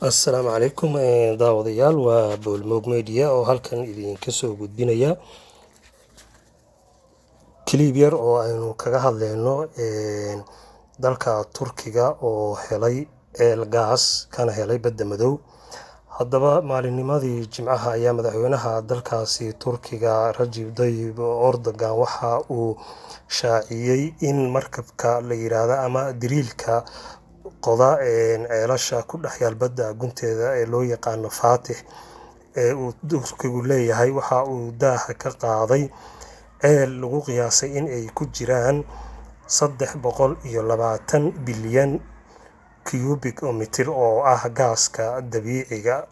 Assalaamu calaykum daawadayaal, waa Boolmoog Media oo halkan idinka soo gudbinaya clip yar oo aynu kaga hadlayno dalka Turkiga oo helay eel gaas kana helay badda madow. Haddaba maalinnimadii Jimcaha ayaa madaxweynaha dalkaasi Turkiga Rajab Tayyip Erdogan waxa uu shaaciyay in markabka la yiraahdo ama diriilka qoda ceelasha ku dhex yaal badda gunteeda ee loo yaqaano Fatih ee uu Turkigu leeyahay waxa uu daaha ka qaaday ceel lagu qiyaasay in ay ku jiraan 320 bilyan cubic meter oo ah gaaska dabiiciga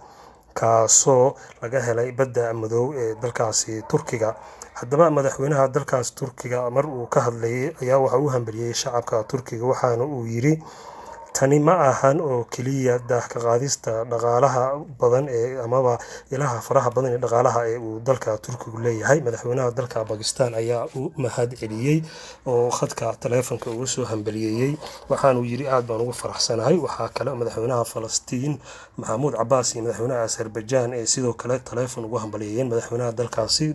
kaasoo laga helay badda madow ee dalkaasi Turkiga. Haddaba madaxweynaha dalkaas Turkiga mar uu ka hadlayay ayaa waxa uu hambaliyay shacabka Turkiga waxaana uu yiri tani ma ahan oo keliya daah ka qaadista dhaqaalaha badan ee amaba ilaha faraha badan ee dhaqaalaha ee uu dalka Turkigu leeyahay. Madaxweynaha dalka Pakistan ayaa u mahad celiyay oo khadka taleefanka ugu soo hambaliyay waxaana uu yiri aad baan ugu faraxsanahay. Waxa kale madaxweynaha Falastiin Mahmoud Abbas iyo madaxweynaha Azerbaijan ee sidoo kale taleefan ugu hambaliyeen madaxweynaha dalkaasi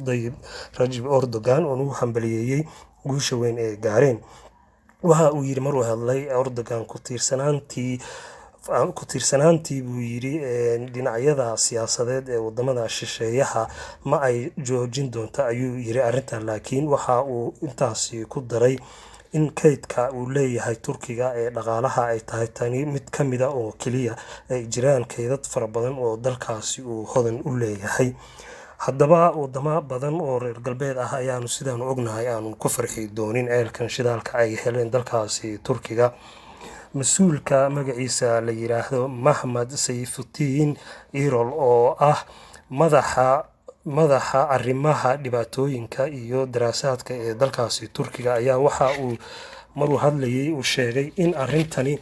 Rajab Erdogan oo ugu hambaliyay guusha weyn ee gaareen. waxa uu yiri mar uu hadlay Erdogan ku tiirsanaantii buu yiri dhinacyada siyaasadeed ee wadamada shisheeyaha ma ay joojin doonto ayuu yiri arrintan, laakiin waxa uu intaasi ku daray in kaydka uu leeyahay Turkiga ee dhaqaalaha ay tahay tani mid ka mid ah oo keliya ay jiraan kaydad fara badan oo dalkaasi uu hodan u leeyahay. Haddaba wadamo badan oo reer galbeed ah ayaanu sidaan ognahay aanu ku farxi doonin ceelkan shidaalka ay heleen dalkaasi Turkiga. Mas'uulka magaciisa la yiraahdo Mahmoud Sayfuddiin Erol oo ah madaxa arrimaha dhibaatooyinka iyo daraasaadka ee dalkaasi Turkiga ayaa waxa uu mar uu hadlayay uu sheegay in arrintani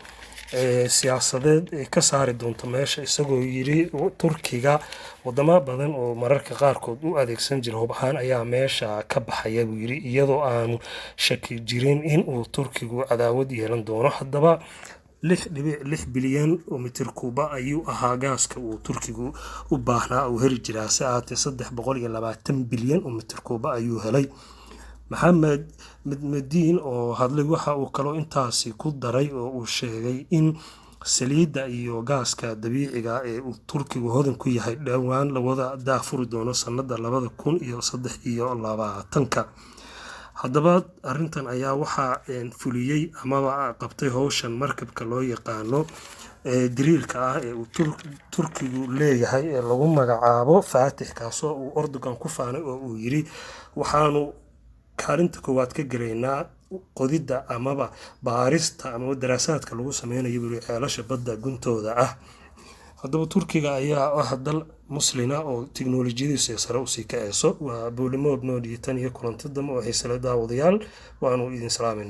siyaasadeed ay ka saari doonto meesha, isagoo yiri Turkiga wadamo badan oo mararka qaarkood u adeegsan jiray hub ahaan ayaa meesha ka baxaya buu yiri iyadoo aanu shaki jirin in uu Turkigu cadaawad yeelan doono. Haddaba 6.6 bilyan oo mitir kuuba ayuu ahaa gaaska uu Turkigu u baahnaa uu heli jiraa saacadii 320 bilyan oo mitir kuuba ayuu helay. Maxamed Midmadiin oo hadlay waxa uu kaloo intaasi ku daray oo uu sheegay in saliidda iyo gaaska dabiiciga ee uu Turkigu hodan ku yahay dhawaan la wada daafuri doono sanadda 2023. Haddaba arrintan ayaa waxa fuliyay amaba qabtay hawshan markabka loo yaqaano diriilka ah ee uu Turkigu leeyahay ee lagu magacaabo Fatih kaasoo uu Erdogan ku faanay oo uu yiri waxaanu kaalinta koowaad ka galeynaa qodida amaba baarista amaba daraasaadka lagu sameynayo ceelasha badda guntooda ah. Haddaba Turkiga ayaa ah dal muslina oo tiknoolajiyadiisa sare u sii kacayso. waa Boolmoog Media tan iyo kulanti dambe oo xiiso leh daawadayaal waanu idin salaamin.